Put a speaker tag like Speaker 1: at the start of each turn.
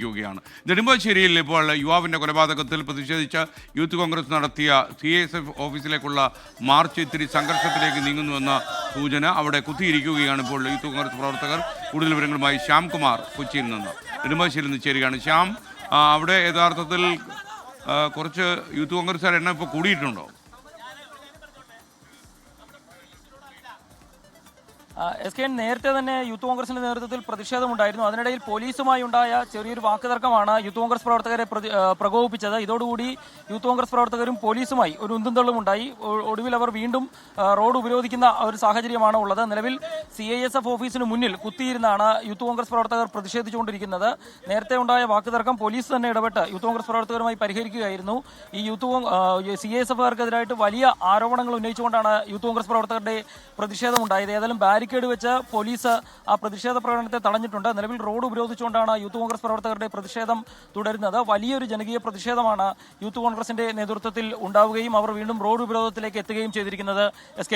Speaker 1: യാണ് നെടുമ്പാശ്ശേരിയിൽ ഇപ്പോൾ യുവാവിൻ്റെ കൊലപാതകത്തിൽ പ്രതിഷേധിച്ച് യൂത്ത് കോൺഗ്രസ് നടത്തിയ CISF ഓഫീസിലേക്കുള്ള മാർച്ച് ഇത്തിരി സംഘർഷത്തിലേക്ക് നീങ്ങുന്നുവെന്ന സൂചന. അവിടെ കുത്തിയിരിക്കുകയാണ് ഇപ്പോൾ യൂത്ത് കോൺഗ്രസ് പ്രവർത്തകർ. കൂടുതൽ വിവരങ്ങളുമായി ശ്യാംകുമാർ കൊച്ചിയിൽ നിന്ന് നെടുമ്പാശ്ശേരിയിൽ നിന്ന് ചേരുകയാണ്. ശ്യാം, അവിടെ യഥാർത്ഥത്തിൽ കുറച്ച് യൂത്ത് കോൺഗ്രസ്സുകാരുടെ എണ്ണം ഇപ്പോൾ കൂടിയിട്ടുണ്ടോ?
Speaker 2: SK നേരത്തെ തന്നെ യൂത്ത് കോൺഗ്രസിന്റെ നേതൃത്വത്തിൽ പ്രതിഷേധമുണ്ടായിരുന്നു. അതിനിടയിൽ പോലീസുമായി ഉണ്ടായ ചെറിയൊരു വാക്കുതർക്കമാണ് യൂത്ത് കോൺഗ്രസ് പ്രവർത്തകരെ പ്രകോപിപ്പിച്ചത്. ഇതോടുകൂടി യൂത്ത് കോൺഗ്രസ് പ്രവർത്തകരും പോലീസുമായി ഒരു ഉന്തുന്തള്ളും ഉണ്ടായി. ഒടുവിൽ അവർ വീണ്ടും റോഡ് ഉപരോധിക്കുന്ന ഒരു സാഹചര്യമാണ് ഉള്ളത്. നിലവിൽ CISF ഓഫീസിന് മുന്നിൽ കുത്തിയിരുന്നാണ് യൂത്ത് കോൺഗ്രസ് പ്രവർത്തകർ പ്രതിഷേധിച്ചുകൊണ്ടിരിക്കുന്നത്. നേരത്തെ ഉണ്ടായ വാക്കുതർക്കം പോലീസ് തന്നെ ഇടപെട്ട് യൂത്ത് കോൺഗ്രസ് പ്രവർത്തകരുമായി പരിഹരിക്കുകയായിരുന്നു. ഈ CISFകാർക്കെതിരായിട്ട് വലിയ ആരോപണങ്ങൾ ഉന്നയിച്ചുകൊണ്ടാണ് യൂത്ത് കോൺഗ്രസ് പ്രവർത്തകരുടെ പ്രതിഷേധമുണ്ടായത്. ഏതായാലും ബാരിക്കേഡ് വെച്ച് പോലീസ് ആ പ്രതിഷേധ പ്രകടനത്തെ തടഞ്ഞിട്ടുണ്ട്. നിലവിൽ റോഡ് ഉപരോധിച്ചുകൊണ്ടാണ് യൂത്ത് കോൺഗ്രസ് പ്രവർത്തകരുടെ പ്രതിഷേധം തുടരുന്നത്. വലിയൊരു ജനകീയ പ്രതിഷേധമാണ് യൂത്ത് കോൺഗ്രസിന്റെ നേതൃത്വത്തിൽ ഉണ്ടാവുകയും അവർ വീണ്ടും റോഡ് ഉപരോധത്തിലേക്ക് എത്തുകയും ചെയ്തിരിക്കുന്നത്. SK